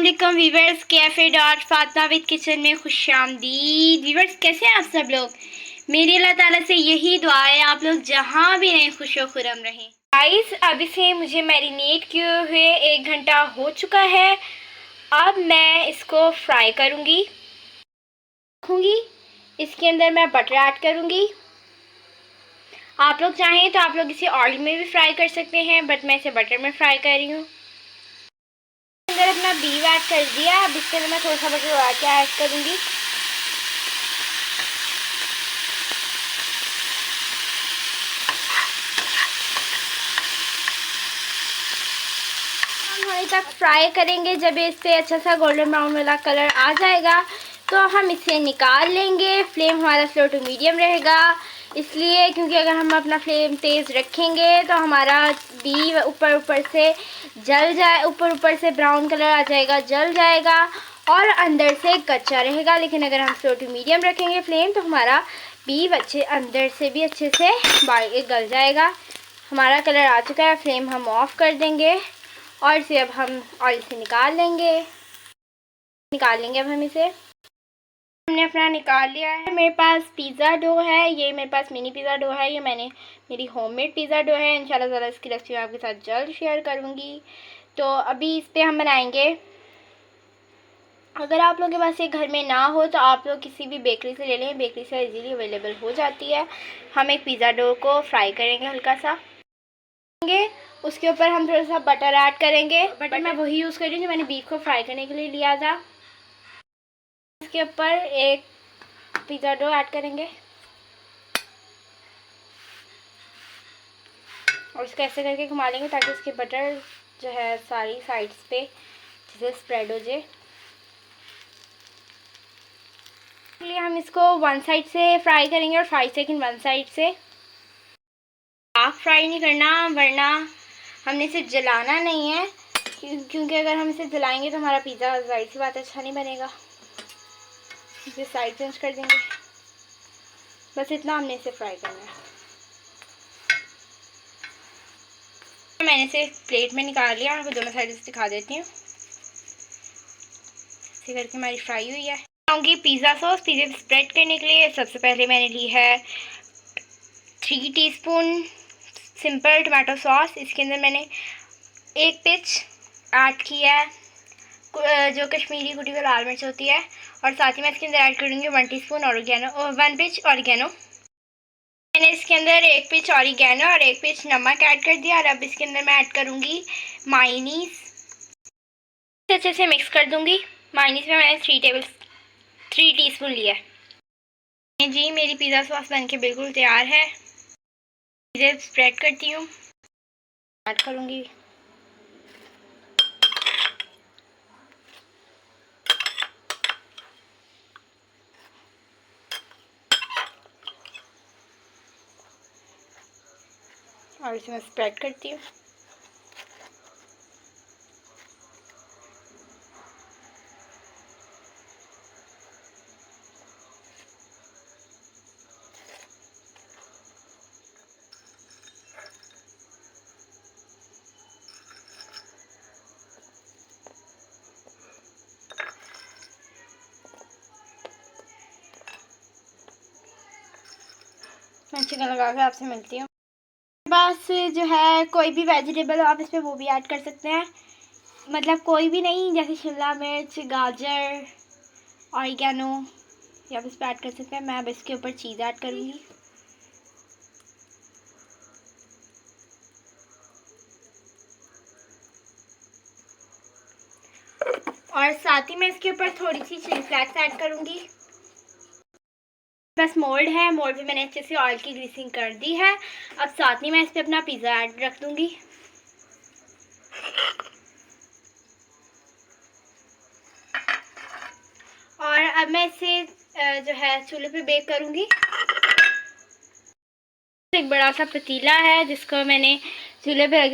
अस्सलाम viewers, cafe dot Fatima with kitchen में खुशामदीद। वीवर्स, कैसे हैं आप सब लोग? मेरी अल्लाह ताला से यही दुआ है आप लोग जहाँ भी रहें खुश व खुरम रहें। गाइस, अभी से मुझे मैरिनेट किए हुए 1 घंटा हो चुका है। अब मैं इसको फ्राई करूँगी। इसके अंदर मैं बटर ऐड करूँगी। आप लोग चाहें तो आप लोग इसे ऑयल में भी फ्राई कर सकते हैं, बट मैं इसे बटर में फ्राई कर रही हूँ। अंदर अपना बीफ ऐड कर दिया। अब इसके अंदर मैं थोड़ा सा बटर उड़ा के ऐड करूँगी। थोड़ी तक फ्राई करेंगे। जब इस पे अच्छा सा गोल्डन ब्राउन वाला कलर आ जाएगा तो हम इसे निकाल लेंगे। फ्लेम हमारा स्लो टू मीडियम रहेगा, इसलिए क्योंकि अगर हम अपना फ्लेम तेज़ रखेंगे तो हमारा बीफ ऊपर से जल जाए, ऊपर से ब्राउन कलर आ जाएगा, जल जाएगा और अंदर से कच्चा रहेगा। लेकिन अगर हम स्लो टू मीडियम रखेंगे फ्लेम तो हमारा बीफ अंदर से भी अच्छे से गल जाएगा। हमारा कलर आ चुका है, फ्लेम हम ऑफ़ कर देंगे और इसे अब हम ऑयल से निकाल लेंगे। अब हम इसे हमने अपना निकाल लिया है। मेरे पास पिज़्ज़ा डो है, ये मेरे पास मिनी पिज़्ज़ा डो है। ये मेरी होममेड पिज़्ज़ा डो है। इंशाल्लाह ज़रा इसकी रेसिपी आपके साथ जल्द शेयर करूँगी। तो अभी इस पर हम बनाएंगे। अगर आप लोगों के पास ये घर में ना हो तो आप लोग किसी भी बेकरी से ले लें, बेकरी से इजीली अवेलेबल हो जाती है। हम एक पिज़्ज़ा डो को फ्राई करेंगे हल्का सा। उसके ऊपर हम थोड़ा सा बटर ऐड करेंगे। बटर मैं वही यूज़ कर रही हूँ जो मैंने बीफ को फ्राई करने के लिए लिया था। इसके ऊपर एक पिज़्ज़ा डो ऐड करेंगे और इसको ऐसे करके घुमा लेंगे ताकि इसके बटर जो है सारी साइड्स पे जैसे स्प्रेड हो जाए। इसलिए हम इसको वन साइड से फ्राई करेंगे और 5 सेकंड वन साइड से। हाफ फ्राई नहीं करना, वरना हमने इसे जलाना नहीं है, क्योंकि अगर हम इसे जलाएंगे तो हमारा पिज़्ज़ा जाहिर सी बात अच्छा नहीं बनेगा। इसे साइड चेंज कर देंगे। बस इतना हमने इसे फ्राई करना है। मैंने इसे प्लेट में निकाल लिया और आपको दोनों साइड से दिखा देती हूँ। इसे करके हमारी फ्राई हुई है। आऊँगी पिज़्ज़ा सॉस। पिज़्ज़ा स्प्रेड करने के लिए सबसे पहले मैंने ली है 3 टीस्पून सिंपल टमाटो सॉस। इसके अंदर मैंने 1 पिंच ऐड किया है जो कश्मीरी कुटी हुई लाल मिर्च होती है, और साथ ही मैं इसके अंदर ऐड करूँगी 1 टीस्पून ऑरिगेनो, 1 पिंच ऑरिगेनो। मैंने इसके अंदर 1 पिंच ऑरिगेनो और 1 पिंच नमक ऐड कर दिया। और अब इसके अंदर मैं ऐड करूँगी मायोनीज़। अच्छे से मिक्स कर दूँगी। मायोनीज़ में मैंने 3 टीस्पून लिया है। जी, मेरी पिज़्ज़ा सॉस बनके बिल्कुल तैयार है। इसे स्प्रेड करती हूँ, ऐड करूँगी। और इसे मैं स्प्रेड करती हूँ। मैं चिकन लगा के आपसे मिलती हूँ। बस जो है कोई भी वेजिटेबल हो आप इसमें वो भी ऐड कर सकते हैं, मतलब कोई भी नहीं, जैसे शिमला मिर्च, गाजर, ऑरिगेनो ये आप इस पर ऐड कर सकते हैं। मैं अब इसके ऊपर चीज़ ऐड करूँगी। और साथ ही मैं इसके ऊपर थोड़ी सी चिली फ्लेक्स ऐड करूँगी। बस मोल्ड है, मोल्ड पे मैंने अच्छे से ऑयल की ग्रीसिंग कर दी है। अब साथ ही मैं इस पर अपना पिज़्ज़ा ऐड रख दूँगी। और अब मैं इसे जो है चूल्हे पे बेक करूँगी। एक बड़ा सा पतीला है जिसको मैंने चूल्हे पे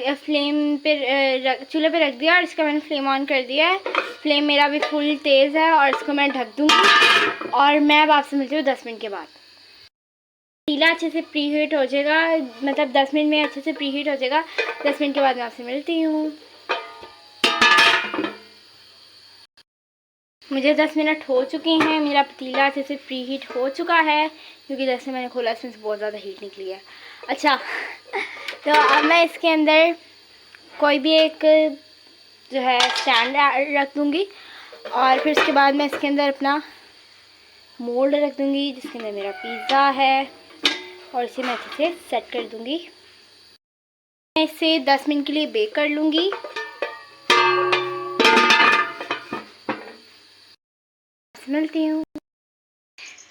रख दिया और इसका मैंने फ्लेम ऑन कर दिया है। फ्लेम मेरा अभी फुल तेज़ है और इसको मैं ढक दूँगी और मैं अब आपसे मिलती हूँ 10 मिनट के बाद। पतीला अच्छे से प्री हीट हो जाएगा, मतलब 10 मिनट में अच्छे से प्री हीट हो जाएगा। 10 मिनट के बाद मैं आपसे मिलती हूँ। मुझे 10 मिनट हो चुके हैं। मेरा पतीला अच्छे से प्री हीट हो चुका है, क्योंकि जैसे मैंने खोला इसमें से बहुत ज़्यादा हीट निकली है। अच्छा, तो अब मैं इसके अंदर कोई भी एक जो है स्टैंड रख दूँगी और फिर उसके बाद मैं इसके अंदर अपना मोल्ड रख दूँगी जिसके अंदर मेरा पिज़्ज़ा है और इसे मैं अच्छे से सेट कर दूँगी। मैं इसे 10 मिनट के लिए बेक कर लूँगी। मिलती हूँ।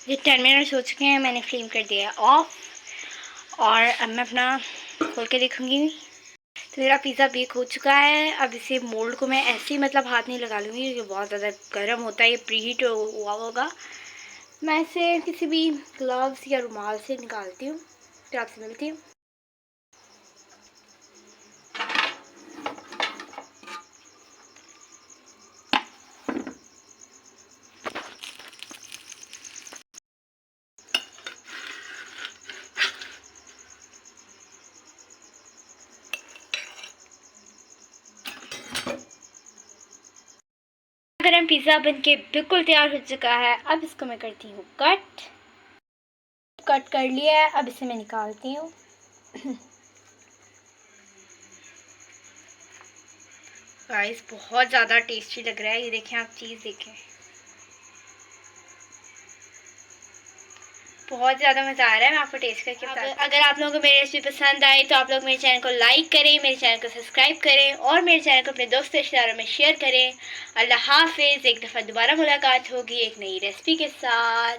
ये 10 मिनट हो चुके हैं, मैंने फ्लेम कर दिया ऑफ और अब मैं अपना खोल के देखूँगी। तो मेरा पिज़्ज़ा बेक हो चुका है। अब इसे मोल्ड को मैं ऐसे ही मतलब हाथ नहीं लगा लूँगी क्योंकि बहुत ज़्यादा गर्म होता है, ये प्री हीट हुआ होगा। मैं इसे किसी भी ग्लव्स या रुमाल से निकालती हूँ, फिर आपसे मिलती हूँ। गरम पिज़्ज़ा बनके बिल्कुल तैयार हो चुका है। अब इसको मैं करती हूँ कट कर लिया है। अब इसे मैं निकालती हूँ। गाइस बहुत ज़्यादा टेस्टी लग रहा है, ये देखें, आप चीज़ देखें, बहुत ज़्यादा मज़ा आ रहा है। मैं आपको टेस्ट करके बताती हूँ। अगर आप लोगों को मेरी रेसिपी पसंद आई तो आप लोग मेरे चैनल को लाइक करें, मेरे चैनल को सब्सक्राइब करें और मेरे चैनल को अपने दोस्तों रिश्तेदारों में शेयर करें। अल्लाह हाफिज़। एक दफ़ा दोबारा मुलाकात होगी एक नई रेसिपी के साथ।